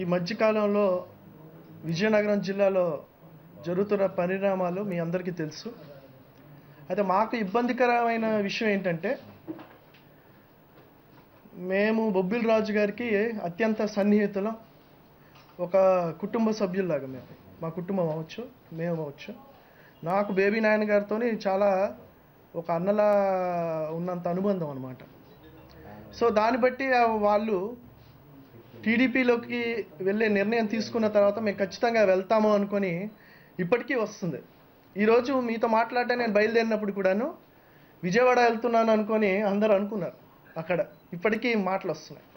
ఈ మధ్యకాలంలో విజయనగరం జిల్లాలో జరుగుతున్న పరిణామాలు మీ అందరికీ తెలుసు. అయితే మాకు ఇబ్బందికరమైన విషయం ఏంటంటే, మేము బొబ్బిలి రాజు గారికి అత్యంత సన్నిహితులం. ఒక కుటుంబ సభ్యుల్లాగా మా కుటుంబం అవ్వచ్చు, మేము అవ్వచ్చు. నాకు బేబీ నాయన గారితో చాలా ఒక అన్నలా ఉన్నంత అనుబంధం అన్నమాట. సో దాన్ని బట్టి వాళ్ళు టీడీపీలోకి వెళ్ళే నిర్ణయం తీసుకున్న తర్వాత మేము ఖచ్చితంగా వెళ్తాము అనుకొని ఇప్పటికీ వస్తుంది. ఈరోజు మీతో మాట్లాడడానికి నేను బయలుదేరినప్పుడు కూడాను విజయవాడ వెళ్తున్నాను అనుకొని అందరూ అనుకున్నారు. అక్కడ ఇప్పటికీ మాటలు వస్తున్నాయి.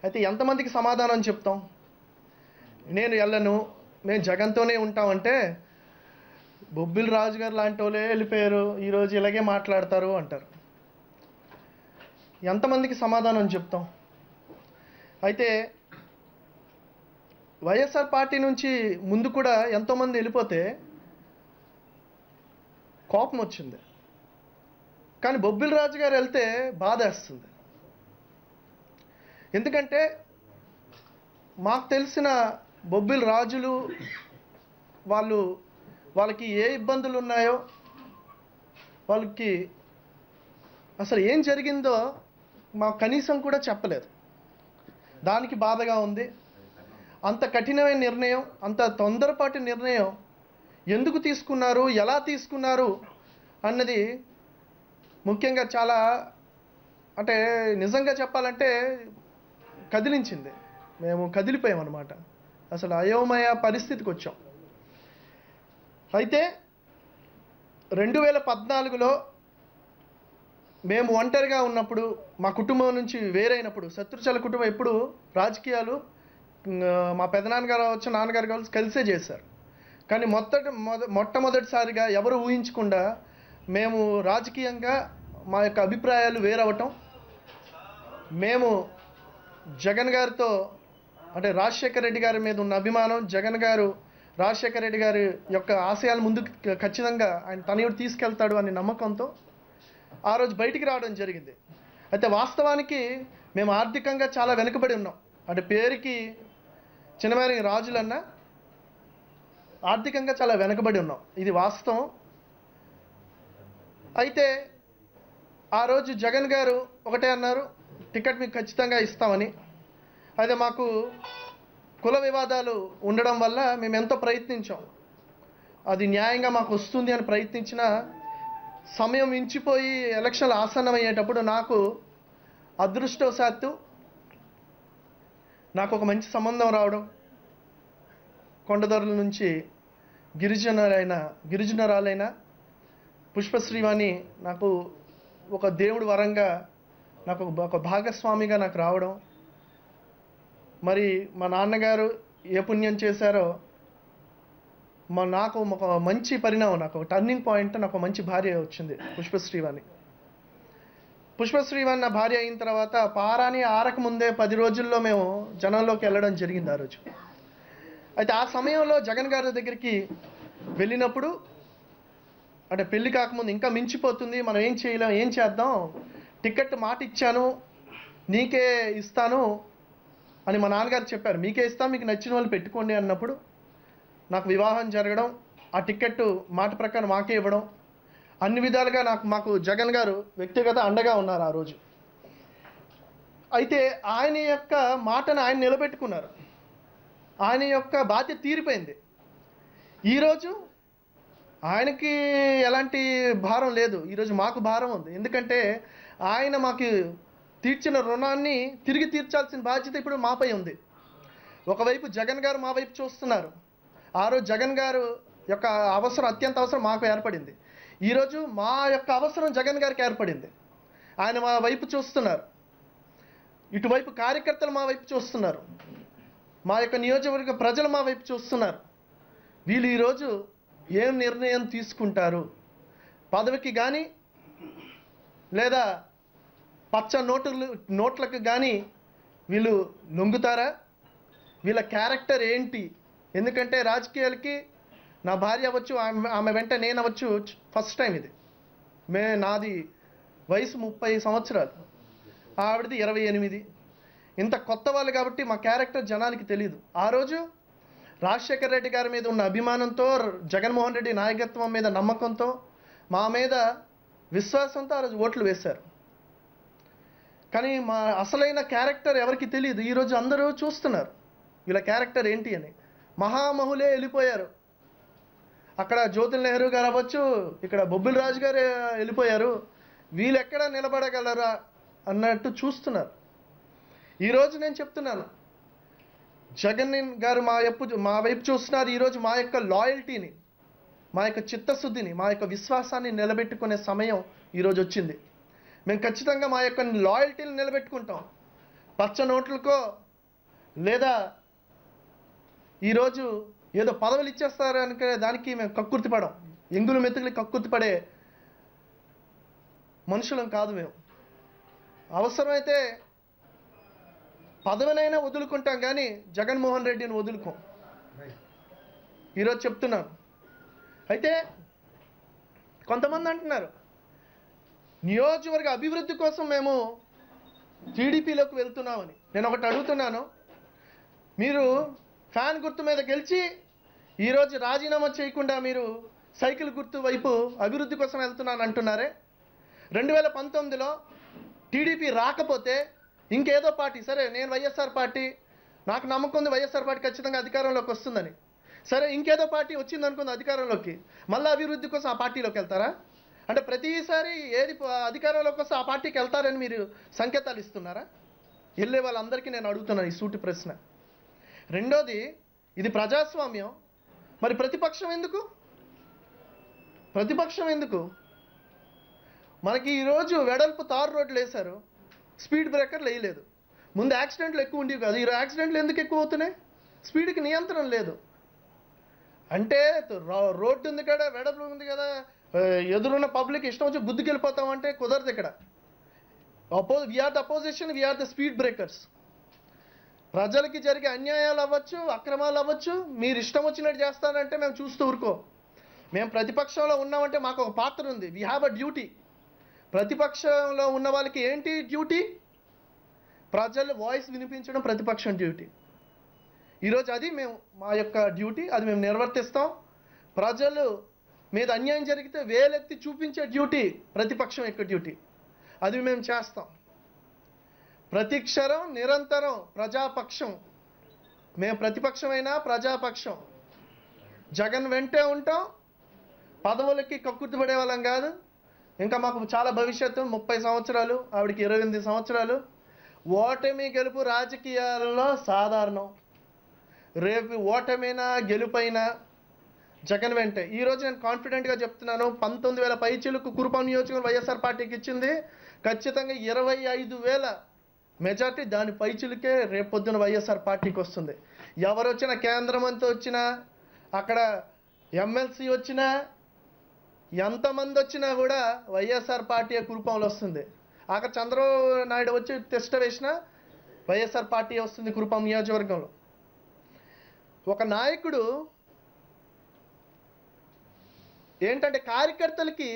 అయితే ఎంతమందికి సమాధానం చెప్తాం? నేను వెళ్ళను, మేము జగన్తోనే ఉంటామంటే బొబ్బిలి రాజు గారు లాంటి వాళ్ళే వెళ్ళిపోయారు, ఈరోజు ఇలాగే మాట్లాడతారు అంటారు. ఎంతమందికి సమాధానం చెప్తాం? అయితే వైఎస్ఆర్ పార్టీ నుంచి ముందు కూడా ఎంతోమంది వెళ్ళిపోతే కోపం వచ్చింది, కానీ బొబ్బిలి రాజు గారు వెళ్తే బాధేస్తుంది. ఎందుకంటే మాకు తెలిసిన బొబ్బిలి రాజులు వాళ్ళకి ఏ ఇబ్బందులు ఉన్నాయో, వాళ్ళకి అసలు ఏం జరిగిందో మాకు కనీసం కూడా చెప్పలేదు. దానికి బాధగా ఉంది. అంత కఠినమైన నిర్ణయం, అంత తొందరపాటి నిర్ణయం ఎందుకు తీసుకున్నారు, ఎలా తీసుకున్నారు అన్నది ముఖ్యంగా చాలా, అంటే నిజంగా చెప్పాలంటే కదిలించింది. మేము కదిలిపోయామన్నమాట. అసలు అయోమయ పరిస్థితికి వచ్చాం. అయితే 2014లో మేము ఒంటరిగా ఉన్నప్పుడు, మా కుటుంబం నుంచి వేరైనప్పుడు, శత్రుచల కుటుంబం ఎప్పుడు రాజకీయాలు మా పెదనాన్నగారు అవచ్చు, నాన్నగారు కావచ్చు కలిసే చేశారు. కానీ మొట్టమొదటిసారిగా ఎవరు ఊహించకుండా మేము రాజకీయంగా మా యొక్క అభిప్రాయాలు వేరవటం, మేము జగన్ గారితో, అంటే రాజశేఖర రెడ్డి గారి మీద ఉన్న అభిమానం, జగన్ గారు రాజశేఖర రెడ్డి గారి యొక్క ఆశయాల ముందుకు ఖచ్చితంగా ఆయన తనయుడు తీసుకెళ్తాడు అనే నమ్మకంతో ఆ రోజు బయటికి రావడం జరిగింది. అయితే వాస్తవానికి మేము ఆర్థికంగా చాలా వెనుకబడి ఉన్నాం. అంటే పేరుకి చిన్నమేర రాజులన్నా ఆర్థికంగా చాలా వెనుకబడి ఉన్నాం, ఇది వాస్తవం. అయితే ఆ రోజు జగన్ గారు ఒకటే అన్నారు, టికెట్ మీకు ఖచ్చితంగా ఇస్తామని. అయితే మాకు కుల వివాదాలు ఉండడం వల్ల మేము ఎంతో ప్రయత్నించాం, అది న్యాయంగా మాకు వస్తుంది అని ప్రయత్నించిన సమయం మించిపోయి ఎలక్షన్లు ఆసన్నమయ్యేటప్పుడు నాకు అదృష్టవశాత్తు నాకు ఒక మంచి సంబంధం రావడం, కొండదొరల నుంచి గిరిజనురాలైన పుష్పశ్రీవాణి నాకు ఒక దేవుడు వరంగా, నాకు ఒక భాగస్వామిగా నాకు రావడం, మరి మా నాన్నగారు ఏ పుణ్యం చేశారో నాకు ఒక మంచి పరిణామం, నాకు ఒక టర్నింగ్ పాయింట్, నాకు ఒక మంచి భార్య వచ్చింది పుష్పశ్రీవాణి. పుష్పశ్రీవాణి నా భార్య అయిన తర్వాత పారాని ఆరకముందే 10 రోజుల్లో మేము జనంలోకి వెళ్ళడం జరిగింది ఆ రోజు. అయితే ఆ సమయంలో జగన్ గారి దగ్గరికి వెళ్ళినప్పుడు, అంటే పెళ్లి కాకముందు ఇంకా మించిపోతుంది, మనం ఏం చేయలేం, ఏం చేద్దాం, టికెట్ మాట ఇచ్చాను నీకే ఇస్తాను అని మా నాన్నగారు చెప్పారు. మీకే ఇస్తాం, మీకు నచ్చిన వాళ్ళు పెట్టుకోండి అన్నప్పుడు నాకు వివాహం జరగడం, ఆ టికెట్ మాట ప్రకారం మాకే ఇవ్వడం, అన్ని విధాలుగా మాకు జగన్ గారు వ్యక్తిగత అండగా ఉన్నారు ఆ రోజు. అయితే ఆయన యొక్క మాటను ఆయన నిలబెట్టుకున్నారు, ఆయన యొక్క బాధ్యత తీరిపోయింది. ఈరోజు ఆయనకి ఎలాంటి భారం లేదు, ఈరోజు మాకు భారం ఉంది. ఎందుకంటే ఆయన మాకు తీర్చిన రుణాన్ని తిరిగి తీర్చాల్సిన బాధ్యత ఇప్పుడు మాపై ఉంది. ఒకవైపు జగన్ గారు మా వైపు చూస్తున్నారు. ఆ రోజు జగన్ గారు యొక్క అవసరం, అత్యంత అవసరం మాకు ఏర్పడింది. ఈరోజు మా యొక్క అవసరం జగన్ గారికి ఏర్పడింది. ఆయన మా వైపు చూస్తున్నారు, ఇటువైపు కార్యకర్తలు మా వైపు చూస్తున్నారు, మా యొక్క నియోజకవర్గ ప్రజలు మా వైపు చూస్తున్నారు. వీళ్ళు ఈరోజు ఏం నిర్ణయం తీసుకుంటారు, పదవికి కానీ లేదా పచ్చ నోట్లకు కానీ వీళ్ళు లొంగుతారా? వీళ్ళ క్యారెక్టర్ ఏంటి? ఎందుకంటే రాజకీయాలకి నా భార్య అవ్వచ్చు, ఆమె వెంట నేను అవ్వచ్చు, ఫస్ట్ టైం ఇది. నాది వయసు 30 సంవత్సరాలు, ఆవిడది 28. ఇంత కొత్త వాళ్ళు కాబట్టి మా క్యారెక్టర్ జనానికి తెలియదు. ఆ రోజు రాజశేఖర్ రెడ్డి గారి మీద ఉన్న అభిమానంతో, జగన్మోహన్ రెడ్డి నాయకత్వం మీద నమ్మకంతో, మా మీద విశ్వాసంతో ఆ రోజు ఓట్లు వేశారు. కానీ మా అసలైన క్యారెక్టర్ ఎవరికి తెలియదు. ఈరోజు అందరూ చూస్తున్నారు వీళ్ళ క్యారెక్టర్ ఏంటి అని. మహామహులే వెళ్ళిపోయారు. అక్కడ జ్యోతుల్ నెహ్రూ గారు అవ్వచ్చు, ఇక్కడ బొబ్బిల్ రాజు గారు వెళ్ళిపోయారు. వీళ్ళు ఎక్కడ నిలబడగలరా అన్నట్టు చూస్తున్నారు. ఈరోజు నేను చెప్తున్నాను, జగన్ గారు మా వైపు చూస్తున్నారు. ఈరోజు మా యొక్క లాయల్టీని, మా యొక్క చిత్తశుద్ధిని, మా యొక్క విశ్వాసాన్ని నిలబెట్టుకునే సమయం ఈరోజు వచ్చింది. మేము ఖచ్చితంగా మా యొక్క లాయల్టీని నిలబెట్టుకుంటాం. పచ్చ నోట్లకో లేదా ఈరోజు ఏదో పదవులు ఇచ్చేస్తారు అనుకునే దానికి మేము కక్కుర్తి పడం. ఎంగులు మెతుకులు కక్కుర్తి పడే మనుషులం కాదు మేము. అవసరమైతే పదవినైనా వదులుకుంటాం, కానీ జగన్మోహన్ రెడ్డిని వదులుకోం. ఈరోజు చెప్తున్నాను. అయితే కొంతమంది అంటున్నారు నియోజకవర్గ అభివృద్ధి కోసం మేము టీడీపీలోకి వెళ్తున్నామని. నేను ఒకటి అడుగుతున్నాను, మీరు ఫ్యాన్ గుర్తు మీద గెలిచి ఈరోజు రాజీనామా చేయకుండా మీరు సైకిల్ గుర్తు వైపు అభివృద్ధి కోసం వెళ్తున్నాను అంటున్నారే. 2019లో టీడీపీ రాకపోతే ఇంకేదో పార్టీ, సరే నేను వైఎస్ఆర్ పార్టీ, నాకు నమ్మకం ఉంది వైఎస్ఆర్ పార్టీ ఖచ్చితంగా అధికారంలోకి వస్తుందని, సరే ఇంకేదో పార్టీ వచ్చింది అనుకుంది అధికారంలోకి, మళ్ళీ అభివృద్ధి కోసం ఆ పార్టీలోకి వెళ్తారా? అంటే ప్రతిసారి ఏది అధికారంలోకి వస్తే ఆ పార్టీకి వెళ్తారని మీరు సంకేతాలు ఇస్తున్నారా? వెళ్ళే వాళ్ళందరికీ నేను అడుగుతున్నాను ఈ సూటి ప్రశ్న. రెండోది, ఇది ప్రజాస్వామ్యం, మరి ప్రతిపక్షం ఎందుకు? ప్రతిపక్షం ఎందుకు? మనకి ఈరోజు వెడల్పు తారు రోడ్లు వేశారు, స్పీడ్ బ్రేకర్లు వేయలేదు. ముందు యాక్సిడెంట్లు ఎక్కువ ఉండేవి కాదు, ఈ యాక్సిడెంట్లు ఎందుకు ఎక్కువ అవుతున్నాయి? స్పీడ్కి నియంత్రణ లేదు. అంటే రోడ్డు ఉంది కదా, వెడల్పు ఉంది కదా, ఎదురున్న పబ్లిక్ ఇష్టం వచ్చి గుద్దుకెళ్ళిపోతామంటే కుదరదు. ఇక్కడ we are the opposition, we are the speed breakers. ప్రజలకి జరిగే అన్యాయాలు అవ్వచ్చు, అక్రమాలు అవ్వచ్చు, మీరు ఇష్టం వచ్చినట్టు చేస్తారంటే మేము చూస్తూ ఊరుకో. మేము ప్రతిపక్షంలో ఉన్నామంటే మాకు ఒక పాత్ర ఉంది. We have a duty. ప్రతిపక్షంలో ఉన్న వాళ్ళకి ఏంటి డ్యూటీ? ప్రజల వాయిస్ వినిపించడం ప్రతిపక్షం డ్యూటీ. ఈరోజు అది మేము మా యొక్క డ్యూటీ, అది మేము నిర్వర్తిస్తాం. ప్రజలు మీద అన్యాయం జరిగితే వేలెత్తి చూపించే డ్యూటీ ప్రతిపక్షం యొక్క డ్యూటీ, అది మేము చేస్తాం. ప్రతిక్షరం నిరంతరం ప్రజాపక్షం. మేము ప్రతిపక్షమైనా ప్రజాపక్షం. జగన్ వెంటే ఉంటాం. పదవులకి కక్కుర్తిపడే వాళ్ళం కాదు. ఇంకా మాకు చాలా భవిష్యత్తు. 30 సంవత్సరాలు, ఆవిడకి 28 సంవత్సరాలు. ఓటమి గెలుపు రాజకీయాలలో సాధారణం. రేపు ఓటమైనా గెలుపైనా జగన్ వెంటే. ఈరోజు నేను కాన్ఫిడెంట్గా చెప్తున్నాను, 19,000 పైచిలకు కురుపాం నియోజకవర్గం వైఎస్ఆర్ పార్టీకి ఇచ్చింది. ఖచ్చితంగా 25,000 మెజార్టీ దాని పైచిలకే రేపొద్దున వైఎస్ఆర్ పార్టీకి వస్తుంది. ఎవరు వచ్చినా, కేంద్ర మంత్రి వచ్చినా, అక్కడ ఎమ్మెల్సీ వచ్చినా, ఎంతమంది వచ్చినా కూడా వైఎస్ఆర్ పార్టీ కురుపాంలో వస్తుంది. అక్కడ చంద్రబాబు నాయుడు వచ్చి టెస్ట్ వేసినా వైఎస్ఆర్ పార్టీ వస్తుంది కురుపాం నియోజకవర్గంలో. ఒక నాయకుడు ఏంటంటే కార్యకర్తలకి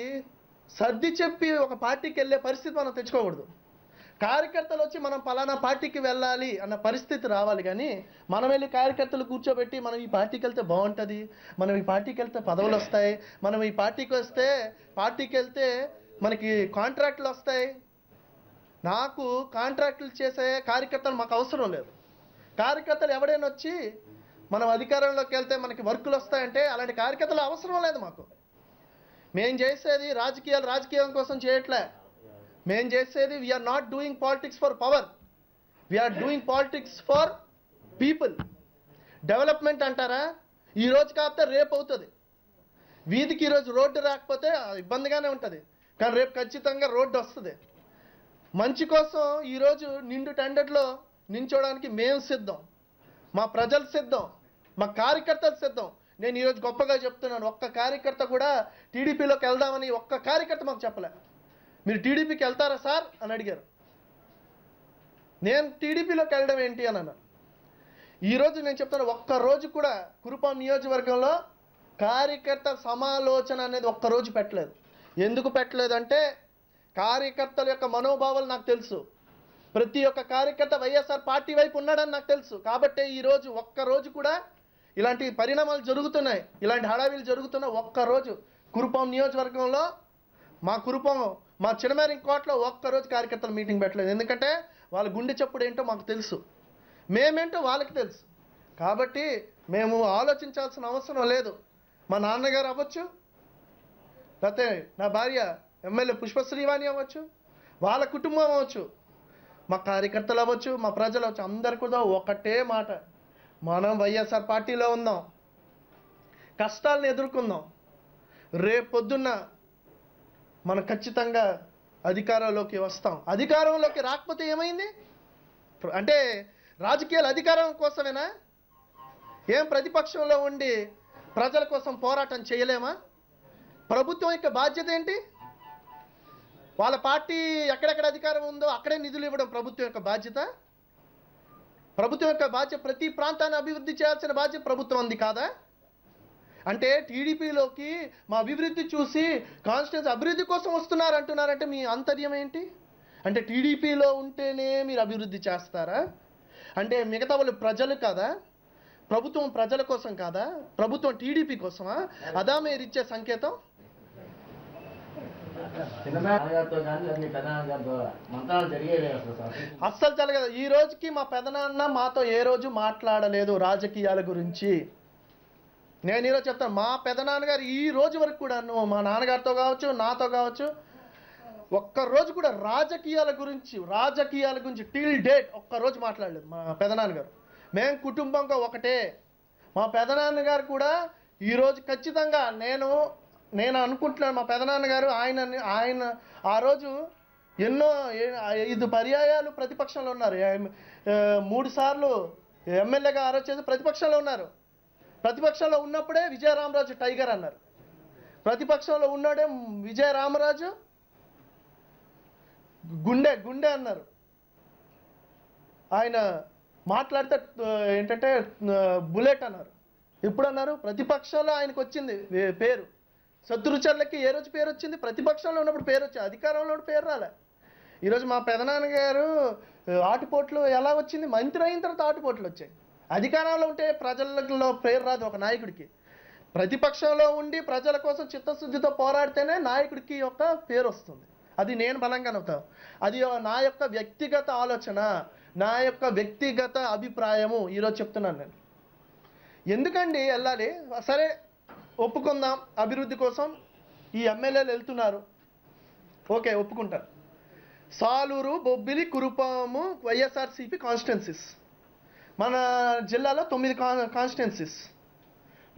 సర్ది చెప్పి ఒక పార్టీకి వెళ్ళే పరిస్థితి మనం తెచ్చుకోకూడదు. కార్యకర్తలు వచ్చి మనం పలానా పార్టీకి వెళ్ళాలి అన్న పరిస్థితి రావాలి, కానీ మనం వెళ్ళి కార్యకర్తలు కూర్చోబెట్టి మనం ఈ పార్టీకి వెళ్తే బాగుంటుంది, మనం ఈ పార్టీకి వెళ్తే పదవులు వస్తాయి, మనం ఈ పార్టీకి వెళ్తే మనకి కాంట్రాక్టులు వస్తాయి. నాకు కాంట్రాక్టులు చేసే కార్యకర్తలు మాకు అవసరం లేదు. కార్యకర్తలు ఎవడైనా వచ్చి మనం అధికారంలోకి వెళ్తే మనకి వర్కులు వస్తాయంటే అలాంటి కార్యకర్తలు అవసరం లేదు మాకు. మేము చేసేది రాజకీయం కోసం చేయట్లే. మేము చేసేది we are not doing politics for power, we are doing politics for people. Development అంటారా, ఈరోజు కాకపోతే రేపు అవుతుంది. వీధికి ఈరోజు రోడ్డు రాకపోతే ఇబ్బందిగానే ఉంటుంది, కానీ రేపు ఖచ్చితంగా రోడ్డు వస్తుంది. మంచి కోసం ఈరోజు నిండు టెండర్లో నించోడానికి మేము సిద్ధం, మా ప్రజలు సిద్ధం, మా కార్యకర్తలు సిద్ధం. నేను ఈరోజు గొప్పగా చెప్తున్నాను, ఒక్క కార్యకర్త కూడా టీడీపీలోకి వెళ్దామని ఒక్క కార్యకర్త మాకు చెప్పలే. మీరు టీడీపీకి వెళ్తారా సార్ అని అడిగారు. నేను టీడీపీలోకి వెళ్ళడం ఏంటి అని అన్నాను. ఈరోజు నేను చెప్తాను, ఒక్కరోజు కూడా కురుపాం నియోజకవర్గంలో కార్యకర్త సమాలోచన అనేది ఒక్కరోజు పెట్టలేదు. ఎందుకు పెట్టలేదంటే కార్యకర్తల యొక్క మనోభావాలు నాకు తెలుసు. ప్రతి ఒక్క కార్యకర్త వైఎస్ఆర్ పార్టీ వైపు ఉన్నాడని నాకు తెలుసు. కాబట్టే ఈరోజు ఒక్కరోజు కూడా ఇలాంటి పరిణామాలు జరుగుతున్నాయి, ఇలాంటి హడావిలు జరుగుతున్న ఒక్కరోజు కురుపాం నియోజకవర్గంలో మా చినమేరింగ్ కోటలో ఒక్కరోజు కార్యకర్తలు మీటింగ్ పెట్టలేదు. ఎందుకంటే వాళ్ళ గుండె చప్పుడు ఏంటో మాకు తెలుసు, మేమేంటో వాళ్ళకి తెలుసు. కాబట్టి మేము ఆలోచించాల్సిన అవసరం లేదు. మా నాన్నగారు అవ్వచ్చు, లేకపోతే నా భార్య ఎమ్మెల్యే పుష్పశ్రీవాణి అవ్వచ్చు, వాళ్ళ కుటుంబం అవ్వచ్చు, మా కార్యకర్తలు అవ్వచ్చు, మా ప్రజలు అవ్వచ్చు, అందరు కూడా ఒకటే మాట, మనం వైఎస్ఆర్ పార్టీలో ఉందాం, కష్టాలను ఎదుర్కొందాం. రేపొద్దున్న మనం ఖచ్చితంగా అధికారంలోకి వస్తాం. అధికారంలోకి రాకపోతే ఏమైంది అంటే రాజకీయాలు అధికారం కోసమేనా? ఏం ప్రతిపక్షంలో ఉండి ప్రజల కోసం పోరాటం చేయలేమా? ప్రభుత్వం యొక్క బాధ్యత ఏంటి? వాళ్ళ పార్టీ ఎక్కడెక్కడ అధికారం ఉందో అక్కడే నిధులు ఇవ్వడం ప్రభుత్వం యొక్క బాధ్యత. ప్రభుత్వం యొక్క బాధ్యత ప్రతి ప్రాంతాన్ని అభివృద్ధి చేయాల్సిన బాధ్యత ప్రభుత్వం ఉంది కాదా? అంటే టీడీపీలోకి మా అభివృద్ధి చూసి కాన్స్టిట్యూన్సీ అభివృద్ధి కోసం వస్తున్నారు అంటున్నారంటే మీ అంతర్యం ఏంటి? అంటే టీడీపీలో ఉంటేనే మీరు అభివృద్ధి చేస్తారా? అంటే మిగతా వాళ్ళు ప్రజలు కాదా? ప్రభుత్వం ప్రజల కోసం కాదా? ప్రభుత్వం టీడీపీ కోసమా? అదా మీరు ఇచ్చే సంకేతం? అస్సలు జరగదు. ఈ రోజుకి మా పెదనాన్న మాతో ఏ రోజు మాట్లాడలేదు రాజకీయాల గురించి. నేను ఈరోజు చెప్తాను, మా పెదనాన్నగారు ఈ రోజు వరకు కూడా మా నాన్నగారితో కావచ్చు, నాతో కావచ్చు, ఒక్కరోజు కూడా రాజకీయాల గురించి టిల్ డేట్ ఒక్కరోజు మాట్లాడలేదు మా పెదనాన్నగారు. మేము కుటుంబంగా ఒకటే. మా పెదనాన్నగారు కూడా ఈరోజు ఖచ్చితంగా నేను అనుకుంటున్నాను, మా పెదనాన్నగారు ఆయన ఆ రోజు ఎన్నో 5 పర్యాయాలు ప్రతిపక్షంలో ఉన్నారు. 3 సార్లు ఎమ్మెల్యేగా ఆ రోజు చేసి ప్రతిపక్షంలో ఉన్నారు. ప్రతిపక్షంలో ఉన్నప్పుడే విజయరామరాజు టైగర్ అన్నారు. ప్రతిపక్షంలో ఉన్నాడే విజయరామరాజు గుండె అన్నారు. ఆయన మాట్లాడితే ఏంటంటే బుల్లెట్ అన్నారు. ఎప్పుడు అన్నారు? ప్రతిపక్షంలో ఆయనకు వచ్చింది పేరు. శత్రుచర్లకి ఏ రోజు పేరు వచ్చింది? ప్రతిపక్షంలో ఉన్నప్పుడు పేరు వచ్చింది, అధికారంలో ఉన్నప్పుడు పేరు రాలే. ఈరోజు మా పెదనాన్నగారు ఆటుపోట్లు ఎలా వచ్చింది? మంత్రి అయిన తర్వాత ఆటుపోట్లు వచ్చాయి. అధికారంలో ఉంటే ప్రజలలో పేరు రాదు ఒక నాయకుడికి. ప్రతిపక్షంలో ఉండి ప్రజల కోసం చిత్తశుద్ధితో పోరాడితేనే నాయకుడికి యొక్క పేరు వస్తుంది. అది నేను బలంగా నమ్ముతాను. అది నా యొక్క వ్యక్తిగత ఆలోచన, నా యొక్క వ్యక్తిగత అభిప్రాయము ఈరోజు చెప్తున్నాను నేను. ఎందుకండి వెళ్ళాలి? సరే ఒప్పుకుందాం, అభివృద్ధి కోసం ఈ ఎమ్మెల్యేలు వెళ్తున్నారు, ఓకే ఒప్పుకుంటారు. సాలూరు, బొబ్బిలి, కురుపాము వైఎస్ఆర్సీపీ కాన్స్టిట్యున్సీస్. మన జిల్లాలో 9 కాన్స్టిట్యున్సీస్,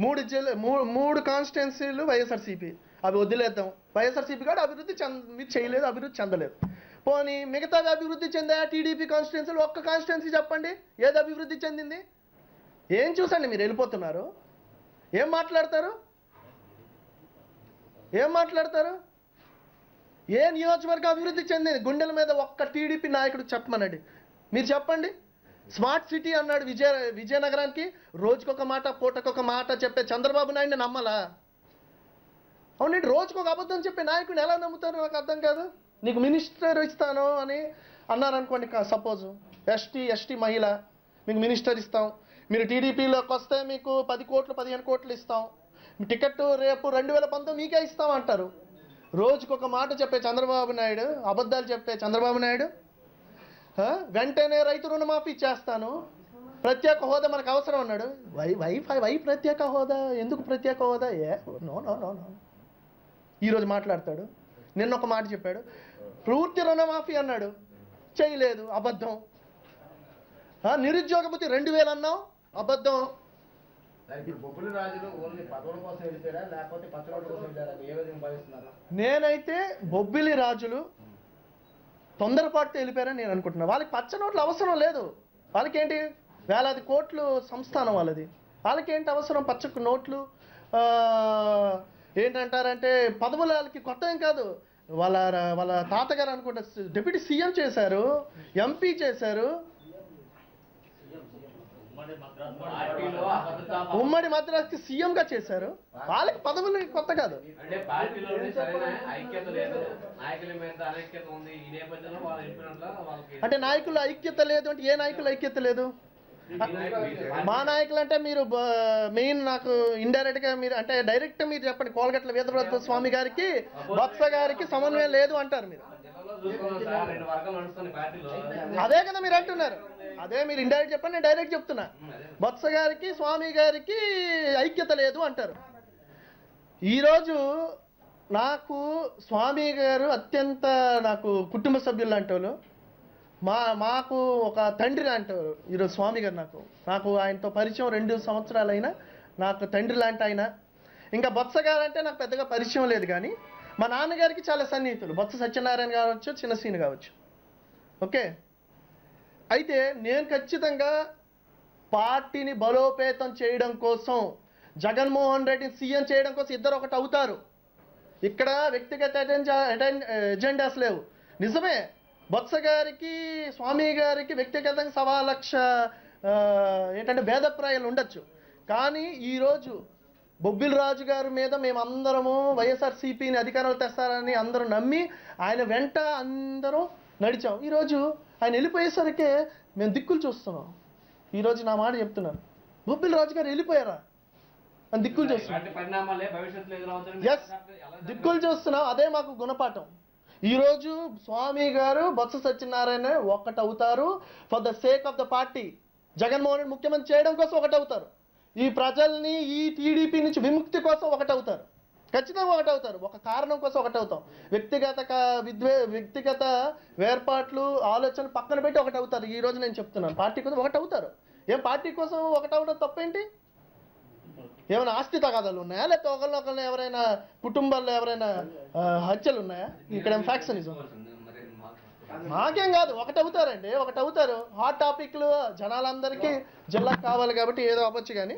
3 కాన్స్టిట్యున్సీలు వైఎస్ఆర్సీపీ. అవి వదిలేద్దాం. వైఎస్ఆర్సీపీ కూడా మీరు చేయలేదు, అభివృద్ధి చెందలేదు. పోనీ మిగతావి అభివృద్ధి చెందా? టీడీపీ కాన్స్టిట్యున్సీలు ఒక్క కాన్స్టిట్యున్సీ చెప్పండి ఏది అభివృద్ధి చెందింది? ఏం చూసండి మీరు వెళ్ళిపోతున్నారు? ఏం మాట్లాడతారు? ఏ నియోజకవర్గం అభివృద్ధి చెందింది? గుండెల మీద ఒక్క టీడీపీ నాయకుడు చెప్పమనండి, మీరు చెప్పండి. స్మార్ట్ సిటీ అన్నాడు విజయనగరానికి. రోజుకొక మాట, పూటకొక మాట చెప్పే చంద్రబాబు నాయుడిని నమ్మలా? అవునండి, రోజుకొక అబద్ధం చెప్పే నాయకుడిని ఎలా నమ్ముతారు? నాకు అర్థం కాదు. నీకు మినిస్టర్ ఇస్తాను అని అన్నారనుకోండి, సపోజ్ ఎస్టీ మహిళ, మీకు మినిస్టర్ ఇస్తాం, మీరు టీడీపీలోకి వస్తే మీకు 10 కోట్లు 15 కోట్లు ఇస్తాం, మీ టికెట్ రేపు 2019 మీకే ఇస్తాం అంటారు. రోజుకొక మాట చెప్పే చంద్రబాబు నాయుడు, అబద్ధాలు చెప్పే చంద్రబాబు నాయుడు వెంటనే రైతు రుణమాఫీ చేస్తాను, ప్రత్యేక హోదా మనకు అవసరం అన్నాడు. వై ప్రత్యేక హోదా? ఎందుకు ప్రత్యేక హోదా? నో ఈరోజు మాట్లాడతాడు. నిన్న ఒక మాట చెప్పాడు, పూర్తి రుణమాఫీ అన్నాడు, చేయలేదు, అబద్ధం. నిరుద్యోగ భృతి 2000 అన్నావు, అబద్ధం. నేనైతే బొబ్బిలి రాజులు తొందరపాటుతో వెళ్ళిపోయారని నేను అనుకుంటున్నాను. వాళ్ళకి పచ్చ నోట్లు అవసరం లేదు. వాళ్ళకేంటి, వేలాది కోట్లు సంస్థానం వాళ్ళది, వాళ్ళకేంటి అవసరం పచ్చ నోట్లు? ఏంటంటారంటే పదవులు వాళ్ళకి కొత్త ఏం కాదు. వాళ్ళ తాతగారు అనుకుంటా డిప్యూటీ సీఎం చేశారు, ఎంపీ చేశారు, ఉమ్మడి మద్రాస్కి సీఎంగా చేశారు. వాళ్ళకి పదవులు కొత్త కాదు. అంటే పార్టీలోని సరైన ఐక్యత లేదు, నాయకుల మీద అనైక్యత ఉంది. ఈ నేపథ్యంలో వాళ్ళు చెప్పినట్ల వాళ్ళకి అంటే నాయకుల ఐక్యత లేదు అంటే ఏ నాయకుల ఐక్యత లేదు? మా నాయకులు అంటే మీరు మెయిన్ నాకు ఇండైరెక్ట్ గా మీరు అంటే డైరెక్ట్ మీరు చెప్పండి. కోలగట్ల వీరభద్ర స్వామి గారికి బొత్స గారికి సమన్వయం లేదు అంటారు మీరు. అదే కదా మీరు అంటున్నారు. అదే మీరు ఇండైరెక్ట్ చెప్పండి, నేను డైరెక్ట్ చెప్తున్నా. బొత్స గారికి స్వామి గారికి ఐక్యత లేదు అంటారు. ఈరోజు నాకు స్వామి గారు అత్యంత నాకు కుటుంబ సభ్యులు లాంటి వాళ్ళు. మాకు ఒక తండ్రి లాంటి ఈరోజు స్వామి గారు. నాకు ఆయనతో పరిచయం 2 సంవత్సరాలైనా నాకు తండ్రి లాంటి ఆయన. ఇంకా బొత్స గారు అంటే నాకు పెద్దగా పరిచయం లేదు, కానీ మా నాన్నగారికి చాలా సన్నిహితులు. బొత్స సత్యనారాయణ కావచ్చు, చిన్నసీని కావచ్చు. ఓకే, అయితే నేను ఖచ్చితంగా పార్టీని బలోపేతం చేయడం కోసం, జగన్మోహన్ రెడ్డిని సీఎం చేయడం కోసం ఇద్దరు ఒకటి అవుతారు. ఇక్కడ వ్యక్తిగత ఎజెండాస్ లేవు. నిజమే, బొత్స గారికి స్వామి గారికి వ్యక్తిగతంగా 1,00,000 ఏంటంటే భేదప్రాయాలు ఉండొచ్చు. కానీ ఈరోజు బొబ్బిల్ రాజు గారి మీద మేమందరము వైఎస్ఆర్సీపీని అధికారంలో తెస్తారని అందరూ నమ్మి ఆయన వెంట అందరూ నడిచాం. ఈరోజు ఆయన వెళ్ళిపోయేసరికి మేము దిక్కులు చూస్తున్నాం. ఈరోజు నా మాట చెప్తున్నాను, బొబ్బిల్ రాజు గారు వెళ్ళిపోయారా అని దిక్కులు చూస్తున్నాం. ఎస్, దిక్కులు చూస్తున్నాం. అదే మాకు గుణపాఠం. ఈరోజు స్వామి గారు బొత్స సత్యనారాయణ ఒకటవుతారు. For the sake of the party, Jaganmohan Reddy ముఖ్యమంత్రి చేయడం కోసం ఒకటవుతారు. ఈ ప్రజల్ని ఈ టీడీపీ నుంచి విముక్తి కోసం ఒకటవుతారు. ఖచ్చితంగా ఒకటవుతారు. ఒక కారణం కోసం ఒకటవుతాం. వ్యక్తిగత వేర్పాట్లు ఆలోచనలు పక్కన పెట్టి ఒకటవుతారు. ఈ రోజు నేను చెప్తున్నాను, పార్టీ కోసం ఒకటవుతారు. ఏం పార్టీ కోసం ఒకటవడం తప్పేంటి? ఏమైనా ఆస్తి తగాదాలు ఉన్నాయా? లేకపోతే ఒకరినొకరిని ఎవరైనా కుటుంబాల్లో ఎవరైనా హత్యలు ఉన్నాయా? ఇక్కడ ఫ్యాక్షనిజం మాకేం కాదు. ఒకటవుతారండి, ఒకటవుతారు. హాట్ టాపిక్లు జనాలందరికీ జిల్లాకు కావాలి కాబట్టి ఏదో అవ్వచ్చు, కానీ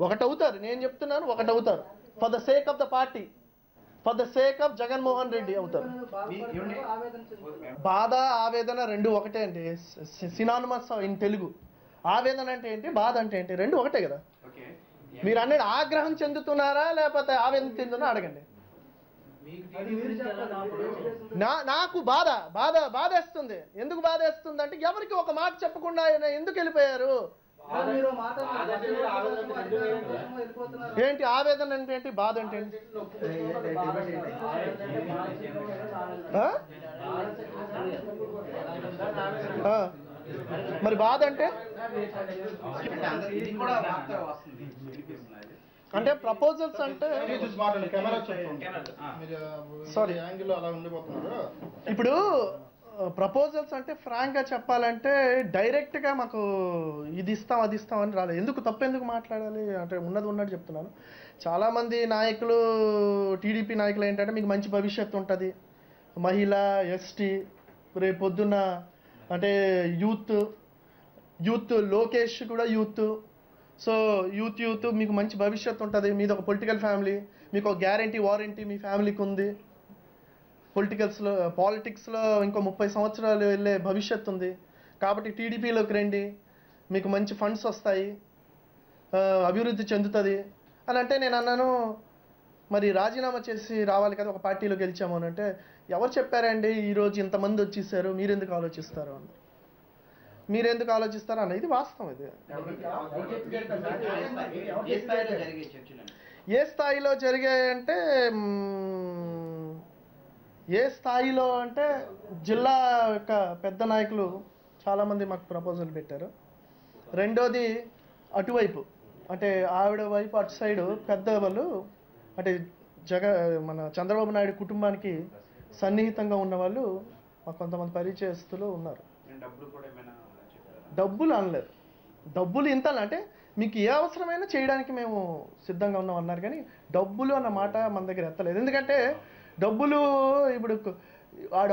ఒకటవుతారు. నేను చెప్తున్నాను, ఒకటవుతారు. For the sake of the party, for the sake of Jaganmohan Reddy అవుతారు. బాధ ఆవేదన రెండు ఒకటే అండి, సినానిమస్ ఇన్ తెలుగు. ఆవేదన అంటే ఏంటి, బాధ అంటే ఏంటి, రెండు ఒకటే కదా. మీరు అనేది ఆగ్రహం చెందుతున్నారా లేకపోతే ఆవేదన చెందుతున్నా అడగండి. నాకు బాధేస్తుంది. ఎందుకు బాధేస్తుంది అంటే, ఎవరికి ఒక మాట చెప్పకుండా ఆయన ఎందుకు వెళ్ళిపోయారు? ఏంటి ఆవేదన అంటే ఏంటి, బాధ అంటే ఏంటి? మరి బాధ అంటే అంటే ప్రపోజల్స్ అంటే సారీ ఇప్పుడు ప్రపోజల్స్ అంటే ఫ్రాంక్గా చెప్పాలంటే డైరెక్ట్గా మాకు ఇది ఇస్తాం అది ఇస్తాం అని రాలేదు. ఎందుకు తప్పెందుకు మాట్లాడాలి అంటే ఉన్నది ఉన్నట్టు చెప్తున్నాను. చాలామంది నాయకులు, టీడీపీ నాయకులు ఏంటంటే మీకు మంచి భవిష్యత్తు ఉంటుంది, మహిళ, ఎస్టీ, రేపు పొద్దున్న అంటే యూత్ లోకేష్ కూడా యూత్. సో యూత్ మీకు మంచి భవిష్యత్తు ఉంటుంది, మీది ఒక పొలిటికల్ ఫ్యామిలీ, మీకు ఒక గ్యారంటీ వారంటీ మీ ఫ్యామిలీకి ఉంది, పాలిటిక్స్లో ఇంకో 30 సంవత్సరాలు వెళ్ళే భవిష్యత్తు ఉంది, కాబట్టి టీడీపీలోకి రండి, మీకు మంచి ఫండ్స్ వస్తాయి, అభివృద్ధి చెందుతుంది అని అంటే నేను అన్నాను, మరి రాజీనామా చేసి రావాలి కదా ఒక పార్టీలో గెలిచాము అని అంటే, ఎవరు చెప్పారండి ఈరోజు ఇంతమంది వచ్చేసారు మీరెందుకు ఆలోచిస్తారు అని. మీరెందుకు ఆలోచిస్తారు అన్న, ఇది వాస్తవం. ఇది ఏ స్థాయిలో జరిగాయంటే, ఏ స్థాయిలో అంటే జిల్లా యొక్క పెద్ద నాయకులు చాలామంది మాకు ప్రపోజల్ పెట్టారు. రెండోది అటువైపు అంటే ఆవిడ వైపు అటు సైడు పెద్దవాళ్ళు అంటే మన చంద్రబాబు నాయుడు కుటుంబానికి సన్నిహితంగా ఉన్న వాళ్ళు మాకు కొంతమంది పరిచయస్తులు ఉన్నారు. డబ్బులు అనలేదు, డబ్బులు ఇంత అంటే మీకు ఏ అవసరమైనా చేయడానికి మేము సిద్ధంగా ఉన్నాం అన్నారు, కానీ డబ్బులు అన్న మాట మన దగ్గర ఎత్తలేదు. ఎందుకంటే డబ్బులు ఇప్పుడు వాడు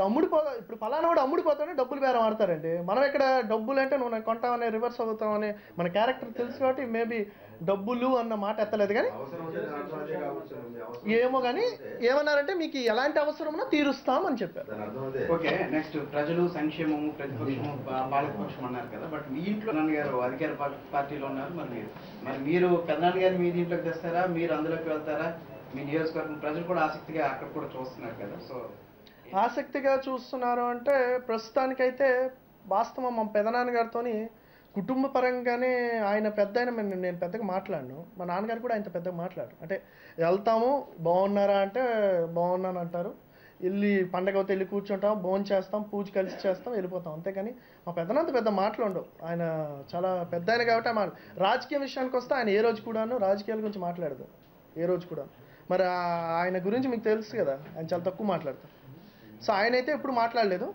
ఇప్పుడు ఫలానా వాడు అమ్ముడిపోతానే డబ్బులు బేరం ఆడతారండి. మనం ఇక్కడ డబ్బులు అంటే నువ్వు నాకు కొంటామని రివర్స్ అవుతామని మన క్యారెక్టర్ తెలుసు కాబట్టి మేబీ డబ్బులు అన్న మాట ఎత్తలేదు. కానీ ఏమో కానీ ఏమన్నారంటే మీకు ఎలాంటి అవసరమో తీరుస్తాం అని చెప్పారు. ఓకే, నెక్స్ట్ ప్రజలు సంక్షేమము ప్రతిపక్షము పాలకపక్షం అన్నారు కదా, బట్ మీ ఇంట్లో నాన్నగారు అధికార పార్టీలో ఉన్నారు, మరి మీరు పెద్దనాన్న గారు మీ దీంట్లోకి తెస్తారా, మీరు అందులోకి వెళ్తారా? మీ నియోజకవర్గం ప్రజలు కూడా ఆసక్తిగా అక్కడ కూడా చూస్తున్నారు కదా, సో ఆసక్తిగా చూస్తున్నారు అంటే ప్రస్తుతానికైతే వాస్తవం మా పెదనాన్నగారితో కుటుంబ పరంగానే ఆయన పెద్ద నేను పెద్దగా మాట్లాడను, మా నాన్నగారు కూడా ఆయనతో పెద్దగా మాట్లాడు. అంటే వెళ్తాము బాగున్నారా అంటే బాగున్నాను అంటారు, వెళ్ళి పండగ అవుతే వెళ్ళి కూర్చుంటాం, భోజనం చేస్తాం, పూజ కలిసి చేస్తాం, వెళ్ళిపోతాం. అంతేకాని మా పెద్దనంత పెద్ద మాట్లాడవు. ఆయన చాలా పెద్ద ఆయన కాబట్టి రాజకీయ విషయానికి వస్తే ఆయన ఏ రోజు కూడాను రాజకీయాల గురించి మాట్లాడదు, ఏ రోజు కూడా. మరి ఆయన గురించి మీకు తెలుసు కదా, ఆయన చాలా తక్కువ మాట్లాడతారు. సో ఆయన అయితే ఎప్పుడు మాట్లాడలేదు.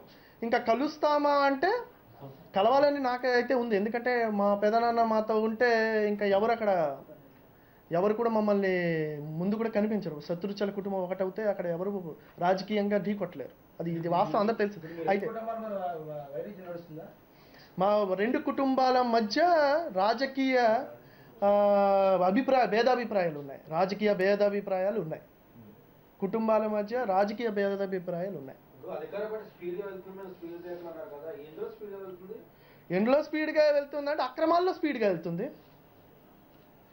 ఇంకా కలుస్తామా అంటే కలవాలని నాకైతే ఉంది. ఎందుకంటే మా పెదనాన్న మాతో ఉంటే ఇంకా ఎవరు కూడా మమ్మల్ని ముందు కూడా కనిపించరు. శత్రుచల కుటుంబం ఒకటవుతే అక్కడ ఎవరు రాజకీయంగా ఢీ కొట్టలేరు. ఇది వాస్తవం, అందరూ తెలుసు. అయితే మా రెండు కుటుంబాల మధ్య రాజకీయ భేదాభిప్రాయాలు ఉన్నాయి, రాజకీయ భేదాభిప్రాయాలు ఉన్నాయి, కుటుంబాల మధ్య రాజకీయ భేదాభిప్రాయాలు ఉన్నాయి. ఎందులో స్పీడ్గా వెళ్తుందంటే అక్రమాల్లో స్పీడ్గా వెళ్తుంది.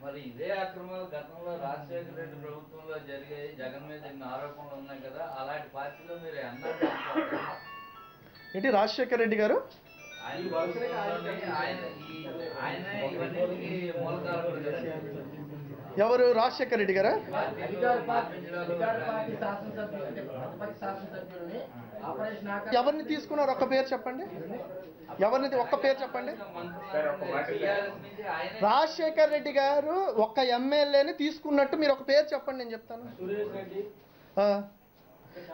మరి ఇదే అక్రమాలు గతంలో రాజశేఖర రెడ్డి ప్రభుత్వంలో జరిగాయి, జగన్ మీద ఎన్ని ఆరోపణలు ఉన్నాయి కదా, అలాంటి పార్టీలో మీరు ఏంటి రాజశేఖర రెడ్డి గారు ఎవరు? రాజశేఖర రెడ్డి గారా? ఎవరిని తీసుకున్నారు? ఒక్క పేరు చెప్పండి, ఎవరిని ఒక్క పేరు చెప్పండి. రాజశేఖర్ రెడ్డి గారు ఒక్క ఎమ్మెల్యేని తీసుకున్నట్టు మీరు ఒక పేరు చెప్పండి, నేను చెప్తాను.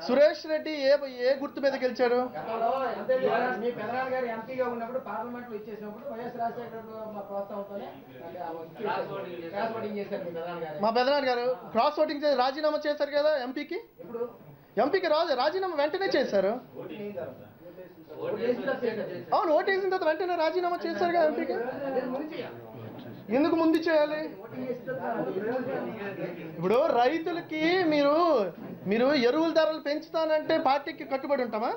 సురేష్ రెడ్డి ఏ గుర్తు మీద గెలిచారు? మా పెదనాన్న గారు క్రాస్ ఓటింగ్ రాజీనామా చేశారు కదా ఎంపీకి రాజీనామా వెంటనే చేశారు. అవును, ఓటేసిన తర్వాత వెంటనే రాజీనామా చేశారు కదా ఎంపీకి. ఎందుకు ముందు చేయాలి? ఇప్పుడు రైతులకి మీరు ఎరువుల ధరలు పెంచుతానంటే పార్టీకి కట్టుబడి ఉంటామా?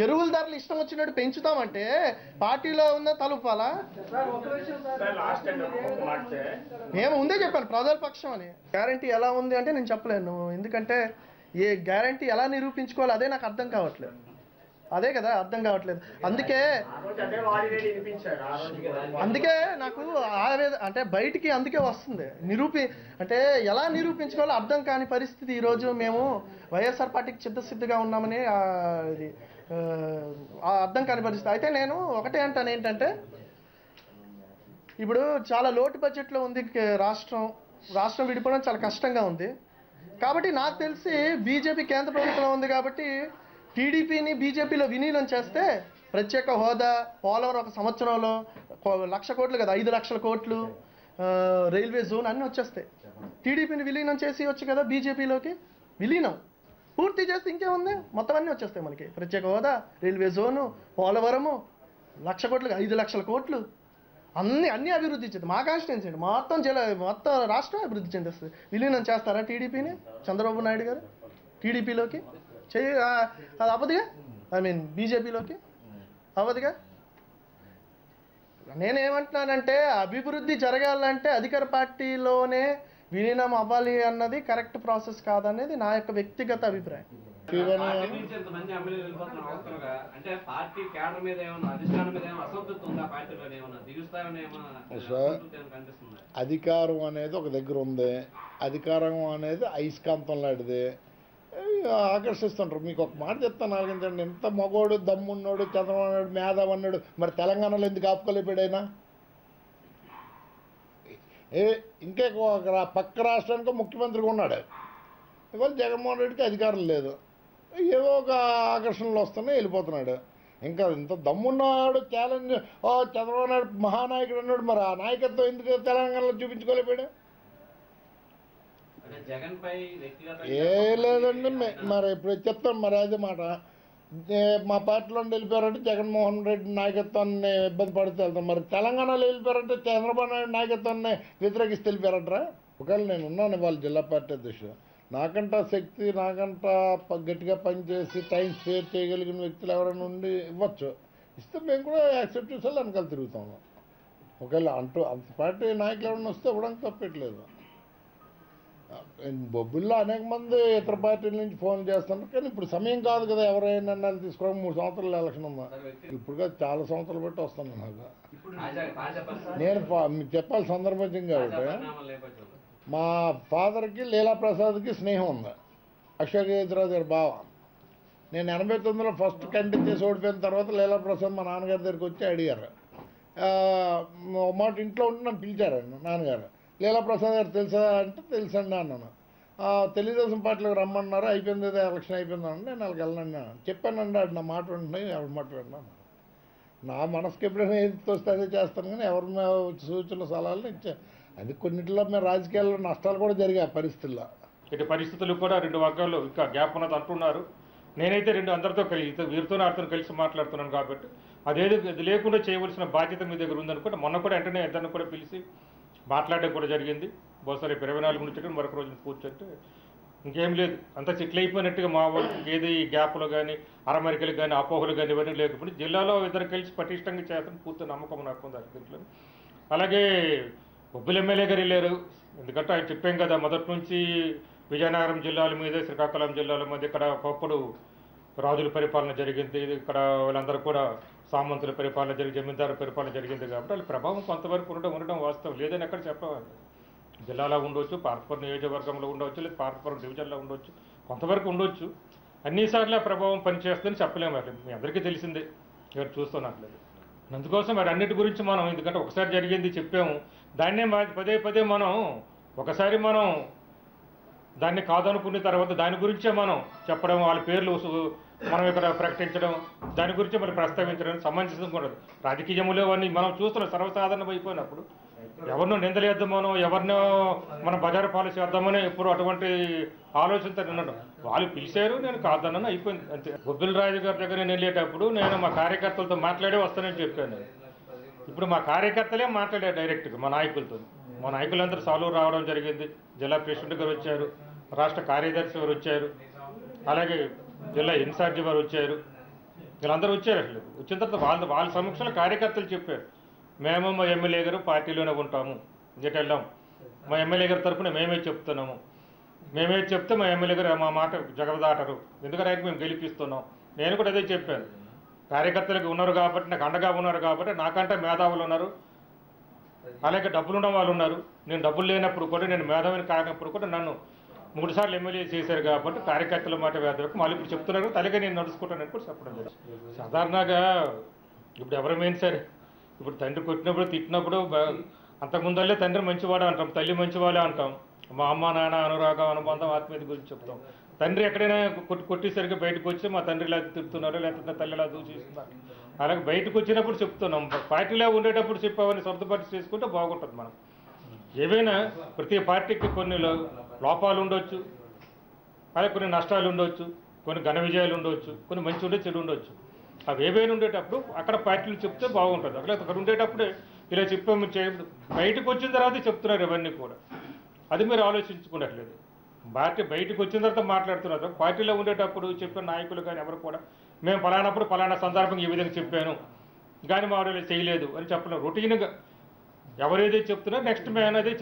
ఎరువుల ధరలు ఇష్టం వచ్చినట్టు పెంచుతామంటే పార్టీలో ఉన్న తలుపాలా? మేము ముందే చెప్పాను ప్రజల పక్షం అని. గ్యారంటీ ఎలా ఉంది అంటే నేను చెప్పలేను, ఎందుకంటే ఏ గ్యారంటీ ఎలా నిరూపించుకోవాలి అదే నాకు అర్థం కావట్లేదు. అదే కదా అర్థం కావట్లేదు. అందుకే నాకు అంటే బయటికి అందుకే వస్తుంది అంటే ఎలా నిరూపించుకోవాలో అర్థం కాని పరిస్థితి. ఈరోజు మేము వైఎస్ఆర్ పార్టీకి చిత్తశుద్ధిగా ఉన్నామని అర్థం కాని పరిస్థితి. అయితే నేను ఒకటే అంటాను, ఏంటంటే ఇప్పుడు చాలా లోటు బడ్జెట్లో ఉంది రాష్ట్రం విడిపోవడం చాలా కష్టంగా ఉంది. కాబట్టి నాకు తెలిసి బీజేపీ కేంద్ర ప్రభుత్వంలో ఉంది కాబట్టి టీడీపీని బీజేపీలో విలీనం చేస్తే ప్రత్యేక హోదా, పోలవరం ఒక సంవత్సరంలో 1,00,000 కోట్లు కదా, 5 లక్షల కోట్లు, రైల్వే జోన్ అన్నీ వచ్చేస్తాయి. టీడీపీని విలీనం చేసి వచ్చు కదా, బీజేపీలోకి విలీనం పూర్తి చేస్తే ఇంకేముంది, మొత్తం అన్నీ వచ్చేస్తాయి మనకి. ప్రత్యేక హోదా, రైల్వే జోను, పోలవరము, 1,00,000 కోట్లు, 5 లక్షల కోట్లు, అన్నీ అభివృద్ధి చెంది మా కాన్స్టిట్యున్సీ మొత్తం రాష్ట్రం అభివృద్ధి చెందిస్తుంది. విలీనం చేస్తారా టీడీపీని చంద్రబాబు నాయుడు గారు? టీడీపీలోకి అది అవ్వదుగా, బీజేపీలోకి అవ్వదుగా. నేనేమంటున్నానంటే అభివృద్ధి జరగాలంటే అధికార పార్టీలోనే విలీనం అవ్వాలి అన్నది కరెక్ట్ ప్రాసెస్ కాదనేది నా యొక్క వ్యక్తిగత అభిప్రాయం. అంటే పార్టీ కేడర్ మీద ఏమన్నా అధిష్టానం మీద ఏమన్నా అసంతృప్తి ఉందా? పార్టీలో ఏమన్నా దిగుస్తారని కనిపిస్తుంది? అధికారం అనేది ఒక దగ్గర ఉంది, అధికారం అనేది అయస్కాంతం లాంటిది, ఆకర్షిస్తుంటారు. మీకు ఒక మాట చెప్తాను ఆలోచించండి, ఎంత మగోడు దమ్మున్నాడు చంద్రబాబు నాయుడు మేధావి అన్నాడు, మరి తెలంగాణలో ఎందుకు ఆపుకోలేపాడైనా? ఇంకే పక్క రాష్ట్రానికి ముఖ్యమంత్రిగా ఉన్నాడు, ఇవాళ జగన్మోహన్ రెడ్డికి అధికారం లేదు, ఏవో ఒక ఆకర్షణలు వస్తున్నాయి, వెళ్ళిపోతున్నాడు. ఇంకా ఇంత దమ్మున్నాడు, ఛాలెంజ్ చంద్రబాబు నాయుడు మహానాయకుడు అన్నాడు, మరి ఆ నాయకత్వం ఎందుకు తెలంగాణలో చూపించుకోలేపాడు? జగన్ పై వ్యక్తిగత ఏ లేదండి మరి ఇప్పుడు చెప్తాను మరి అదే మాట. మా పార్టీలో వెళ్ళిపోయారంటే జగన్మోహన్ రెడ్డి నాయకత్వాన్ని ఇబ్బంది పడితే వెళ్తాం. మరి తెలంగాణలో వెళ్ళిపోయారంటే చంద్రబాబు నాయుడు నాయకత్వాన్ని వ్యతిరేకిస్తే వెళ్ళిపోయారంటారా? ఒకవేళ నేను ఉన్నాను ఇవాళ జిల్లా పార్టీ అధ్యక్షుడు, నాకంట శక్తి, నాకంట గట్టిగా పనిచేసి టైం స్పేర్ చేయగలిగిన వ్యక్తులు ఎవరైనా ఉండి ఇవ్వచ్చు. ఇస్తే మేము కూడా యాక్సెప్ట్ చేసే వెనకాల తిరుగుతాము. ఒకవేళ అంత పార్టీ నాయకులు ఎవరైనా వస్తే ఇవ్వడానికి తప్పట్లేదు. బొబ్బుల్లో అనేక మంది ఇతర పార్టీల నుంచి ఫోన్ చేస్తున్నారు, కానీ ఇప్పుడు సమయం కాదు కదా ఎవరైనా నిర్ణయాలు తీసుకోవడం. 3 సంవత్సరాలు ఎలక్షన్ ఉందా, ఇప్పుడు కాదు చాలా సంవత్సరాలు బట్టి వస్తాను నాకు. నేను మీకు చెప్పాలి సందర్భం కాబట్టి, మా ఫాదర్కి లీలాప్రసాద్కి స్నేహం ఉంది, అశోక్ గజరాజు గారి బావ. నేను 89లో ఫస్ట్ కంటెస్ట్ చేసి ఓడిపోయిన తర్వాత లీలాప్రసాద్ మా నాన్నగారి దగ్గరికి వచ్చి అడిగారు. మాట ఇంట్లో ఉండి నన్ను పిలిచారు నాన్నగారు. లీలాప్రసాద్ గారు తెలుసా అంటే తెలుసండి అన్నాను. తెలుగుదేశం పార్టీలోకి రమ్మన్నారు, అయిపోయింది ఏదో ఎలక్షన్ అయిపోయిందండి, నేను వాళ్ళకి వెళ్ళండి చెప్పానండి. అది నా మాట వింటున్నాయి, ఎవరి మాట విన్నాను. నా మనసుకి ఎప్పుడైనా ఏది తోస్తే అదే చేస్తాను, కానీ ఎవరి సూచనలు సలహాలు ఇచ్చా. అది కొన్నింటిలో మేము రాజకీయాల్లో నష్టాలు కూడా జరిగాయి పరిస్థితుల్లో. ఇటు పరిస్థితులు కూడా 2 వర్గాల్లో ఇంకా గ్యాప్ ఉన్నది అంటున్నారు. నేనైతే అందరితో వీరితో నాటితో కలిసి మాట్లాడుతున్నాను కాబట్టి అది లేకుండా చేయవలసిన బాధ్యత మీ దగ్గర ఉందనుకుంటే మొన్న కూడా వెంటనే ఇద్దరిని కూడా పిలిచి మాట్లాడడం కూడా జరిగింది. బహుశా రేపు 24 నుంచి మరొక రోజున కూర్చుంటే ఇంకేం లేదు, అంతా సెటిల్ అయిపోయినట్టుగా మా వాళ్ళకి ఏది గ్యాప్లు కానీ అరమరికలు కానీ అపోహలు కానీ ఇవన్నీ లేకపోతే జిల్లాలో ఇద్దరు కలిసి పటిష్టంగా చేస్తాను పూర్తి నమ్మకం నాకు ఉంది దీంట్లో. అలాగే బొబ్బిలి ఎమ్మెల్యే గారు వెళ్ళారు, ఎందుకంటే ఆయన చెప్పాం కదా మొదటి నుంచి విజయనగరం జిల్లాల మీద శ్రీకాకుళం జిల్లాల మధ్య ఇక్కడ ఒకప్పుడు రాజుల పరిపాలన జరిగింది, ఇక్కడ వాళ్ళందరూ కూడా సామంతుల పరిపాలన జమీందారు పరిపాలన జరిగింది కాబట్టి వాళ్ళ ప్రభావం కొంతవరకు ఉండడం వాస్తవం లేదని ఎక్కడ చెప్పవాలి. జిల్లాలో ఉండొచ్చు, పార్వతపురం నియోజకవర్గంలో ఉండవచ్చు, లేదా పార్వతపురం డివిజన్లో ఉండొచ్చు, కొంతవరకు ఉండొచ్చు. అన్నిసార్లు ఆ ప్రభావం పనిచేస్తుందని చెప్పలేము. అది మీ అందరికీ తెలిసిందే, ఎవరు చూస్తున్నట్లేదు. అందుకోసం మరి అన్నిటి గురించి మనం, ఎందుకంటే ఒకసారి జరిగింది చెప్పాము, దాన్నే పదే మనం ఒకసారి మనం దాన్ని కాదనుకున్న తర్వాత దాని గురించే మనం చెప్పడం, వాళ్ళ పేర్లు మనం ఇక్కడ ప్రకటించడం, దాని గురించి మరి ప్రస్తావించడం సమంజసం కూడా. రాజకీయములు అవన్నీ మనం చూస్తున్నాం సర్వసాధారణం అయిపోయినప్పుడు ఎవరినో నిందలేద్దామనో ఎవరినో మనం బజారు పాలసీ చేద్దామని ఎప్పుడు అటువంటి ఆలోచనతో ఉండడం. వాళ్ళు పిలిచారు, నేను కాదన్నాను, అయిపోయింది అంతే. బొబ్బిలి రాజు గారి దగ్గర నేను వెళ్ళేటప్పుడు నేను మా కార్యకర్తలతో మాట్లాడే వస్తానని చెప్పాను. ఇప్పుడు మా కార్యకర్తలే మాట్లాడారు డైరెక్ట్గా మా నాయకులతో. మా నాయకులందరూ సాల్వ్ రావడం జరిగింది. జిల్లా ప్రెసిడెంట్ గారు వచ్చారు, రాష్ట్ర కార్యదర్శి గారు వచ్చారు, అలాగే జిల్లా ఇన్ఛార్జి వారు వచ్చారు, వీళ్ళందరూ వచ్చారు. అసలు వచ్చిన తర్వాత వాళ్ళ సమక్షంలో కార్యకర్తలు చెప్పారు, మేము మా ఎమ్మెల్యే గారు పార్టీలోనే ఉంటాము, ఇంకటి వెళ్దాం, మా ఎమ్మెల్యే గారి తరఫున మేమే చెప్తున్నాము, మేమే చెప్తే మా ఎమ్మెల్యే గారు మా మాట జగదాటరు, ఎందుకంటే మేము గెలిపిస్తున్నాం. నేను కూడా అదే చెప్పాను, కార్యకర్తలకు ఉన్నారు కాబట్టి, నాకు అండగా ఉన్నారు కాబట్టి, నాకంటే మేధావులు ఉన్నారు, అలాగే డబ్బులున్న వాళ్ళు ఉన్నారు. నేను డబ్బులు లేనప్పుడు కూడా, నేను మేధావిని కానప్పుడు కూడా నన్ను 3 సార్లు ఎమ్మెల్యే చేశారు కాబట్టి కార్యకర్తల మాట వేదకు మళ్ళీ ఇప్పుడు చెప్తున్నారు, తల్లిగా నేను నడుచుకుంటానని కూడా చెప్పడం జరిగింది. సాధారణంగా ఇప్పుడు ఎవరమైనా సరే, ఇప్పుడు తండ్రి కొట్టినప్పుడు తిట్టినప్పుడు అంతకుముందల్లే తండ్రి మంచివాడు అంటాం, తల్లి మంచివాళ్ళే అంటాం, మా అమ్మ నాన్న అనురాగం అనుబంధం ఆత్మీయత గురించి చెప్తాం. తండ్రి ఎక్కడైనా కొట్టేసరికి బయటకు వచ్చి మా తండ్రి ఇలా తిడుతున్నారు, లేకపోతే తల్లి ఇలా దూషిస్తున్నారు, అలాగే బయటకు వచ్చినప్పుడు చెప్తున్నాం. పార్టీలో ఉండేటప్పుడు చెప్పామని సొంతపరిచి చేసుకుంటే బాగుంటుంది. మనం ఏవైనా ప్రతి పార్టీకి కొన్ని లోపాలు ఉండొచ్చు, అలాగే కొన్ని నష్టాలు ఉండొచ్చు, కొన్ని ఘన విజయాలు ఉండవచ్చు, కొన్ని మంచి ఉండే చెడు ఉండొచ్చు. అవి ఏవైనా ఉండేటప్పుడు అక్కడ పార్టీలు చెప్తే బాగుంటుంది. అక్కడ ఉండేటప్పుడే ఇలా చెప్పాము బయటకు వచ్చిన తర్వాత చెప్తున్నారు ఇవన్నీ కూడా. అది మీరు ఆలోచించుకున్నట్లేదు. పార్టీ బయటకు వచ్చిన తర్వాత మాట్లాడుతున్నారు. పార్టీలో ఉండేటప్పుడు చెప్పిన నాయకులు కానీ ఎవరు కూడా మేము పలానప్పుడు పలానా సందర్భంగా ఈ విధంగా చెప్పాను కానీ మా వాళ్ళు చేయలేదు అని చెప్పడం. రొటీన్గా ఎవరేదైతే చెప్తున్నారో నెక్స్ట్ మేము అనేది